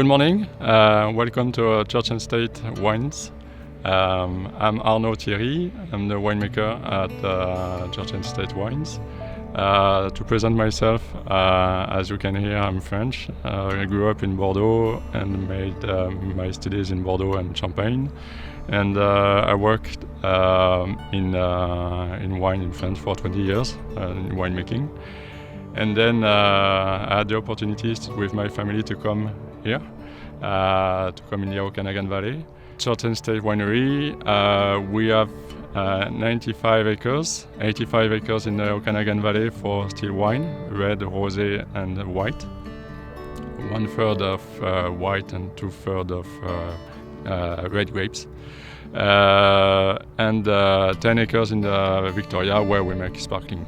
Good morning. Welcome to Church and State Wines. I'm Arnaud Thierry. I'm the winemaker at Church and State Wines. To present myself, as you can hear, I'm French. I grew up in Bordeaux and made my studies in Bordeaux and Champagne. And I worked in wine in France for 20 years in winemaking. And then I had the opportunities with my family to come here, to come in the Okanagan Valley. Church and State Winery, we have 95 acres, 85 acres in the Okanagan Valley for still wine, red, rosé and white. 1/3 of white and 2/3 of red grapes. And 10 acres in the Victoria where we make sparkling.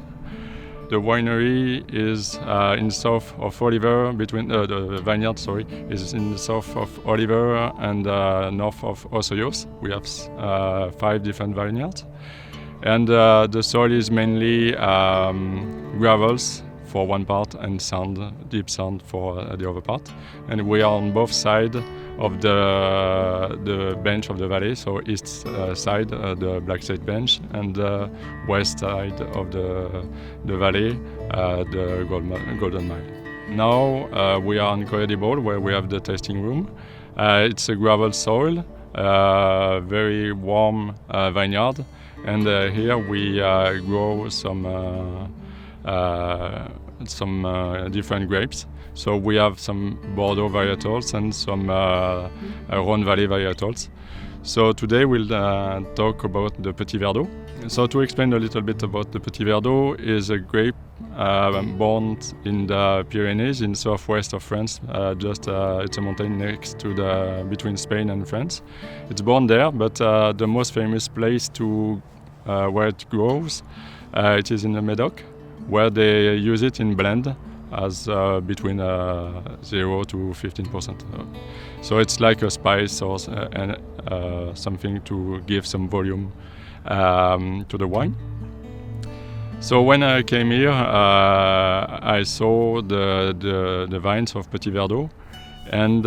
The winery is in the south of Oliver, between the vineyard, is in the south of Oliver and north of Osoyoos. We have 5 different vineyards. And the soil is mainly gravels for one part and sand, deep sand for the other part. And we are on both sides of the bench of the valley, so east side, the Black Sage bench, and the west side of the valley, the Golden Mile. Now we are Incredible, where we have the tasting room. It's a gravel soil, very warm vineyard, and here we grow some different grapes. So we have some Bordeaux varietals and some Rhône Valley varietals. So today we'll talk about the Petit Verdot. So to explain a little bit about the Petit Verdot, is a grape born in the Pyrenees in southwest of France. It's a mountain next to between Spain and France. It's born there, but the most famous place where it grows, it is in the Medoc, where they use it in blend as between 0 to 15%. So it's like a spice or and something to give some volume to the wine. So when I came here, I saw the vines of Petit Verdot, and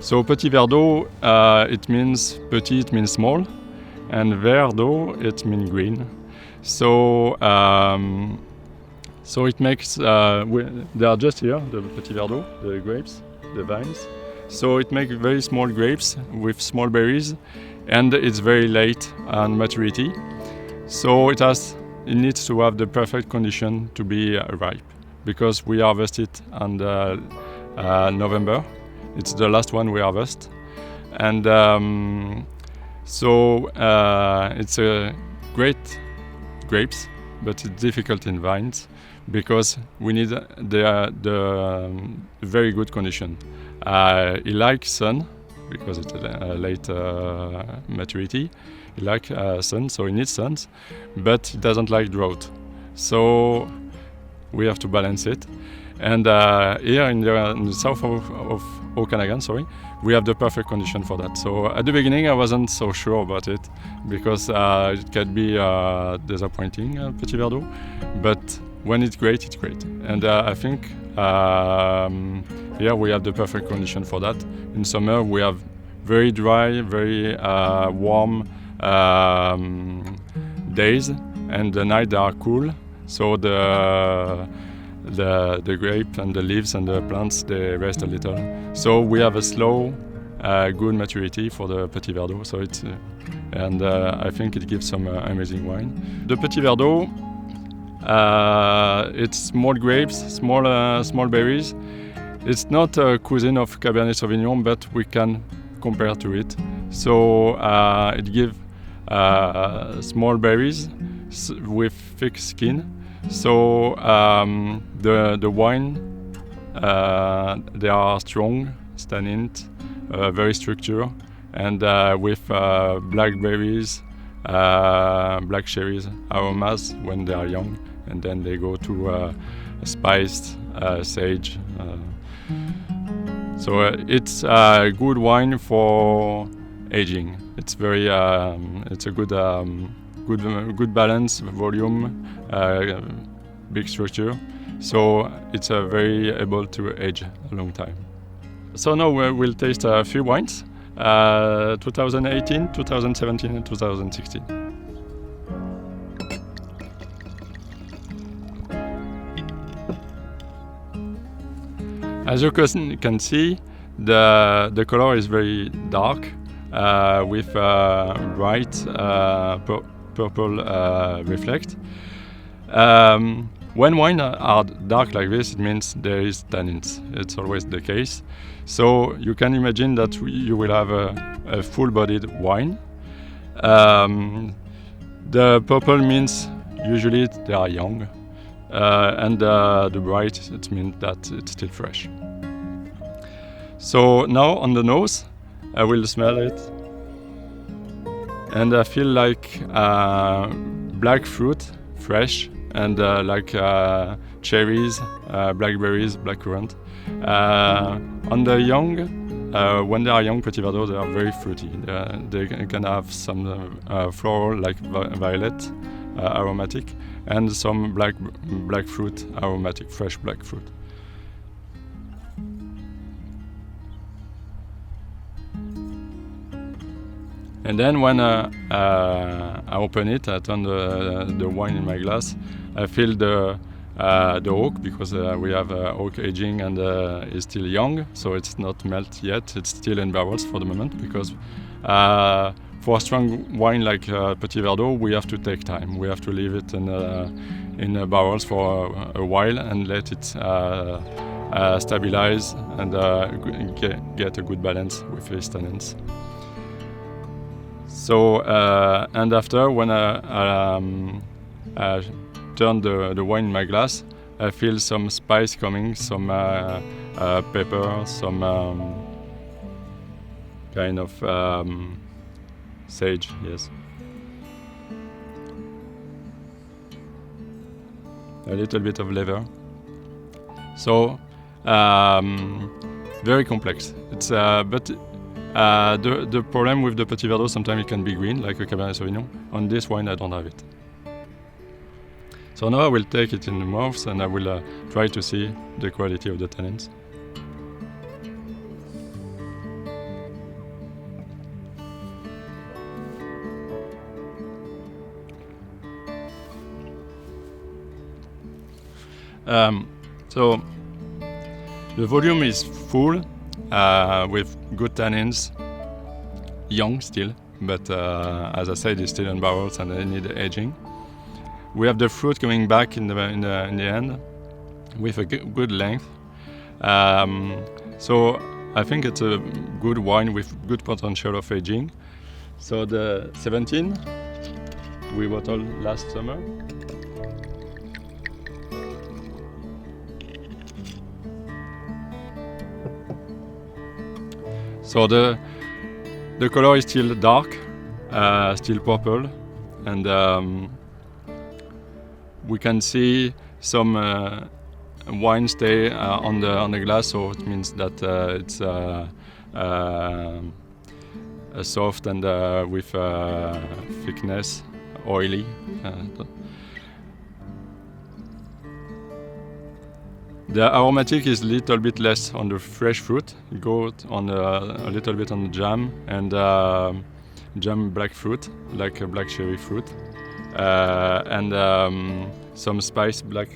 so Petit Verdot, it means petit, it means small, and Verdot, it means green. So it makes, they are just here, the Petit Verdot, the grapes, the vines. So it makes very small grapes with small berries, and it's very late on maturity. So it needs to have the perfect condition to be ripe, because we harvest it on November. It's the last one we harvest. And it's a great grapes, but it's difficult in vines, because we need the very good condition. It likes sun, because it's a late maturity. It likes sun, so it needs sun, but it doesn't like drought. So we have to balance it. And here in the south of Okanagan, we have the perfect condition for that. So at the beginning I wasn't so sure about it, because it can be disappointing, Petit Verdot. But when it's great, it's great. And I think here we have the perfect condition for that. In summer we have very dry, very warm days, and the nights are cool. So the grape and the leaves and the plants, they rest a little. So we have a slow, good maturity for the Petit Verdot. So it's I think it gives some amazing wine. The Petit Verdot, it's small grapes, small berries. It's not a cuisine of Cabernet Sauvignon, but we can compare to it. So it gives small berries with thick skin. So the wine, they are strong, tannins, very structured, and with blackberries, black cherries aromas when they are young, and then they go to spiced sage. So it's a good wine for aging. It's very, it's a good balance, volume, big structure. So it's very able to age a long time. So now we'll taste a few wines, 2018, 2017 and 2016. As you can see, the color is very dark with bright purple reflect. When wines are dark like this, it means there is tannins. It's always the case. So you can imagine that you will have a full-bodied wine. The purple means usually they are young, and the bright, it means that it's still fresh. So now on the nose, I will smell it, and I feel like black fruit, fresh, and like cherries, blackberries, blackcurrant. On the young, when they are young Petit Verdot, they are very fruity. They can have some floral like violet, aromatic, and some black fruit, aromatic, fresh black fruit. And then when I open it, I turn the wine in my glass. I feel the oak, because we have oak aging and it's still young, so it's not melt yet. It's still in barrels for the moment, because for a strong wine like Petit Verdot, we have to take time. We have to leave it in barrels for a while and let it stabilize and get a good balance with its tannins. So and after, when I turn the wine in my glass, I feel some spice coming, some pepper, some kind of sage, yes. A little bit of leather. So very complex. It's but the problem with the Petit Verdot, sometimes it can be green, like a Cabernet Sauvignon. On this wine, I don't have it. So now I will take it in the mouth and I will try to see the quality of the tannins. So the volume is full, with good tannins, young still, but as I said, it's still in barrels and they need aging. We have the fruit coming back in the end with a good length. So I think it's a good wine with good potential of aging. So the 17 we bottled last summer. So the color is still dark, still purple, and we can see some wine stay on the glass. So it means that it's soft and with thickness, oily. The aromatic is a little bit less on the fresh fruit. It goes on a little bit on the jam and jam black fruit, like a black cherry fruit, and some spice, black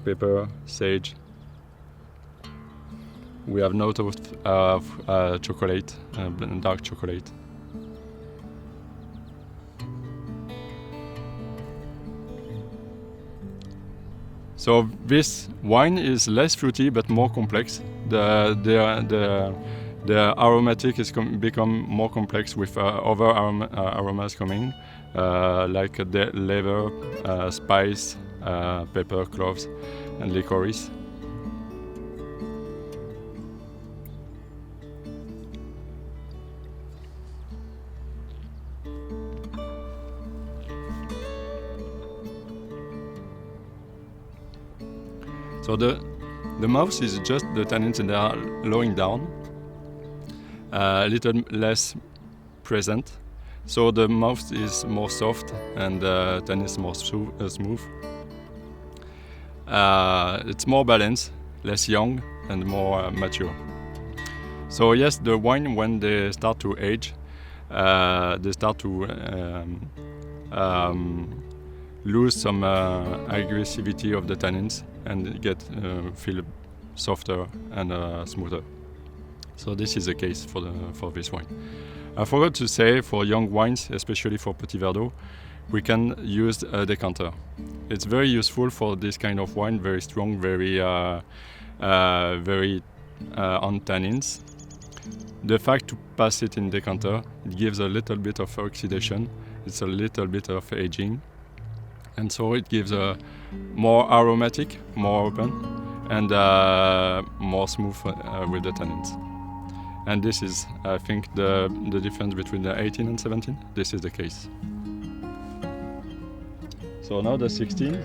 pepper, sage. We have note of chocolate, dark chocolate. So this wine is less fruity but more complex. The aromatic is become more complex with other aromas coming, like the leather, spice, pepper, cloves, and licorice. So the mouth is just the tannins, and they are lowering down, a little less present. So the mouth is more soft and the tannins more smooth. It's more balanced, less young, and more mature. So yes, the wine, when they start to age, they start to lose some aggressivity of the tannins and feel softer and smoother. So this is the case for this wine. I forgot to say, for young wines, especially for Petit Verdot, we can use a decanter. It's very useful for this kind of wine, very strong, very on tannins. The fact to pass it in decanter, it gives a little bit of oxidation, it's a little bit of aging, and so it gives a more aromatic, more open, and more smooth with the tannins. And this is, I think, the difference between the 18 and 17. This is the case. So now the 16.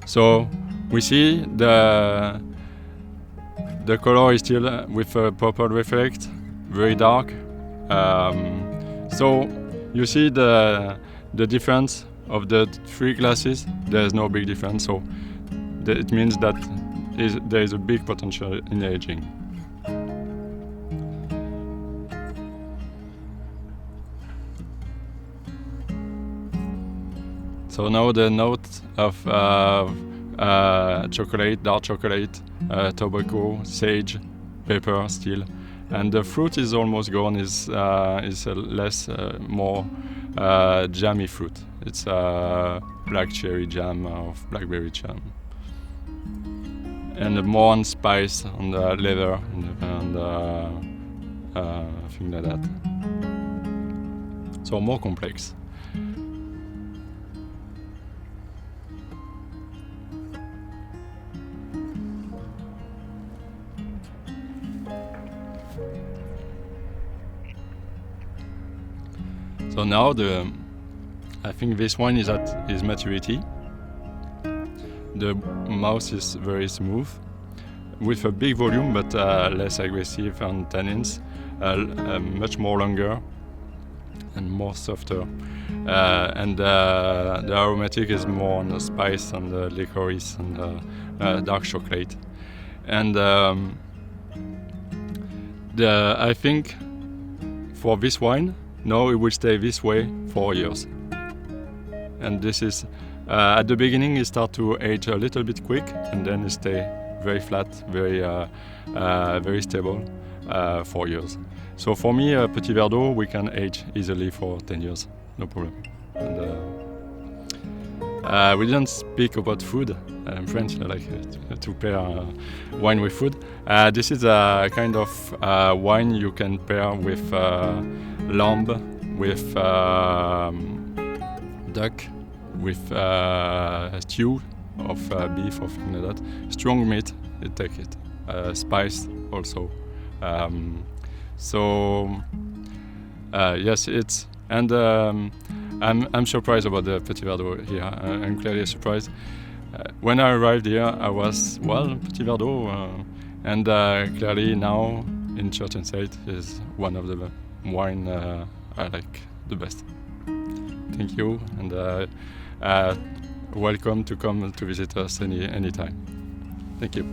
So we see the color is still with a purple reflect, very dark. So you see the difference of the three glasses. There is no big difference. So it means that there is a big potential in aging. So now the note of chocolate, dark chocolate, tobacco, sage, pepper still, and the fruit is almost gone. Is more jammy fruit. It's black cherry jam or blackberry jam, and more on spice, on the leather, and things like that. So more complex. So now I think this wine is at its maturity. The mouth is very smooth, with a big volume but less aggressive on tannins, much more longer and more softer. And the aromatic is more on the spice and the licorice and the dark chocolate. And I think for this wine, now it will stay this way for years. And this is, at the beginning it starts to age a little bit quick, and then it stay very flat, very stable for years. So for me, Petit Verdot, we can age easily for 10 years, no problem. And, we didn't speak about food. I'm French, I like to pair wine with food. This is a kind of wine you can pair with lamb, with duck, with stew of beef or something like that. Strong meat, you take it. Spice also. Yes, it's, and I'm surprised about the Petit Verdot here. I'm clearly surprised. When I arrived here, I was, Petit Verdot, and clearly now in Church and State is one of the wine I like the best. Thank you, and welcome to come to visit us anytime. Thank you.